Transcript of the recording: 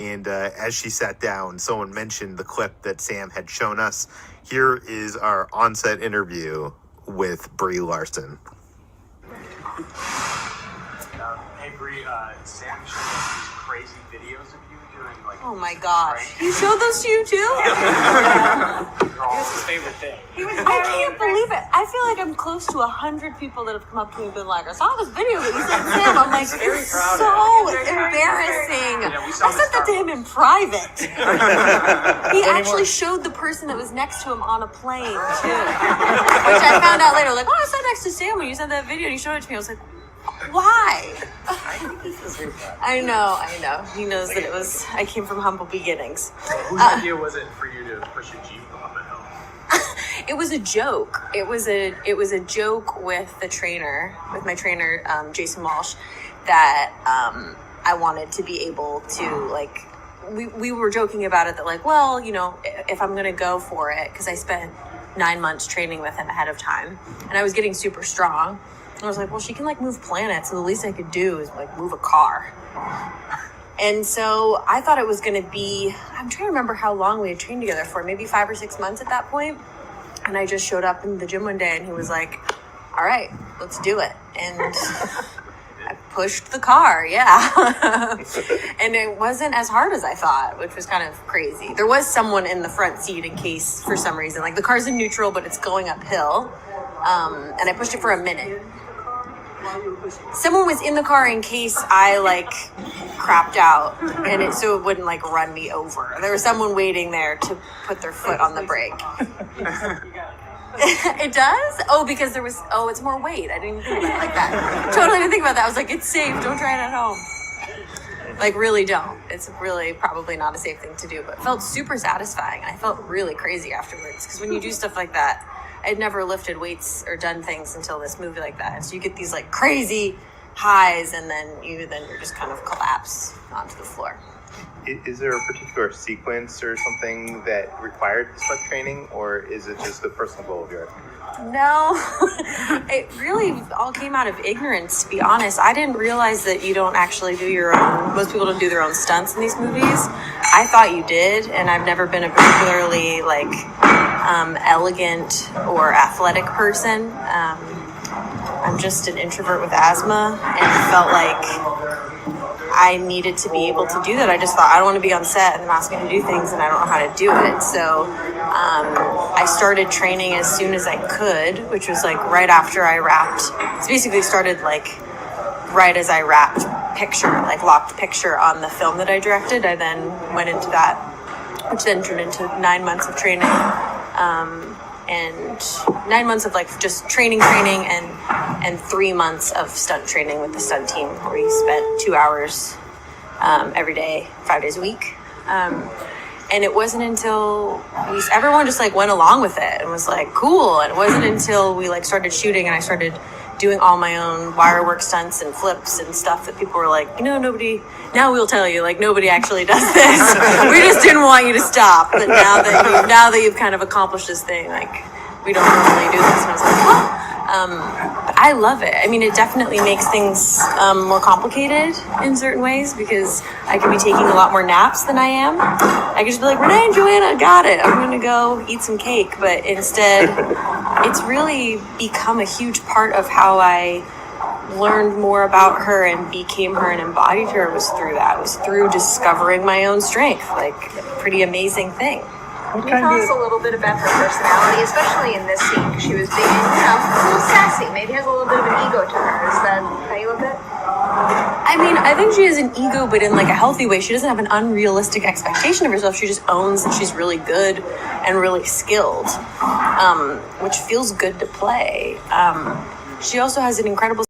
And as she sat down, someone mentioned the clip that Sam had shown us. Here is our on-set interview with Brie Larson. Hey Brie, Sam showed us these crazy videos of you doing like. Oh my gosh! He showed those to you too? That's his favorite thing. I can't believe it. I feel like I'm close to 100 people that have come up to me and been like, I saw this video that you sent Sam. I'm like, it's so embarrassing. Yeah, I sent that to him in private. He actually showed the person that was next to him on a plane too. Which I found out later, like, oh, I sat next to Sam when you sent that video and you showed it to me. I was like, why? I know. He knows that it was, I came from humble beginnings. Whose idea was it for you to push a Jeep up a hill? It was a joke. It was a joke with the trainer, with my trainer, Jason Walsh, that I wanted to be able to, like, we were joking about it that, like, well, you know, if I'm going to go for it, because I spent 9 months training with him ahead of time, and I was getting super strong. I was like, well, she can like move planets, so the least I could do is like move a car. And so I thought it was going to be, I'm trying to remember how long we had trained together for, maybe 5 or 6 months at that point. And I just showed up in the gym one day and he was like, all right, let's do it. And I pushed the car, yeah. And it wasn't as hard as I thought, which was kind of crazy. There was someone in the front seat in case, for some reason, like the car's in neutral, but it's going uphill. And I pushed it for a minute. Someone was in the car in case I like crapped out, and so it wouldn't like run me over. There was someone waiting there to put their foot on the brake. It does? Oh, because there was, it's more weight. I didn't even think about it like that. Totally didn't think about that. I was like, it's safe. Don't try it at home. Like, really don't. It's really probably not a safe thing to do, but it felt super satisfying. I felt really crazy afterwards, because when you do stuff like that, I'd never lifted weights or done things until this movie like that. So you get these like crazy highs, and then you're just kind of collapse onto the floor. Is there a particular sequence or something that required this much training, or is it just a personal goal of yours? No, it really all came out of ignorance, to be honest. I didn't realize that you don't actually do your own, most people don't do their own stunts in these movies. I thought you did, and I've never been a particularly like elegant or athletic person. I'm just an introvert with asthma, and felt like I needed to be able to do that. I just thought, I don't want to be on set and them ask me to do things and I don't know how to do it. So I started training as soon as I could, which was like right after I wrapped. It's basically started like right as I wrapped locked picture on the film that I directed. I then went into that, which then turned into 9 months of training. And 9 months of like just training and 3 months of stunt training with the stunt team, where we spent 2 hours every day, 5 days a week. And it wasn't until everyone just like went along with it and was like, cool. And it wasn't until we like started shooting and I started doing all my own wire work stunts and flips and stuff that people were like, now we'll tell you, like, nobody actually does this. We just didn't want you to stop. But now that you've kind of accomplished this thing, like, we don't normally do this. And I was like, huh? But I love it. I mean, it definitely makes things more complicated in certain ways, because I could be taking a lot more naps than I am. I could just be like, Renee and Joanna, got it. I'm going to go eat some cake. But instead, it's really become a huge part of how I learned more about her and became her and embodied her was through that. It was through discovering my own strength. Like, a pretty amazing thing. Can you tell us a little bit about her personality, especially in this scene? Because she was being, a little sassy. Maybe has a little bit of an ego to her. Is that how you look at it? I mean, I think she has an ego, but in like a healthy way. She doesn't have an unrealistic expectation of herself. She just owns that she's really good and really skilled, which feels good to play. She also has an incredible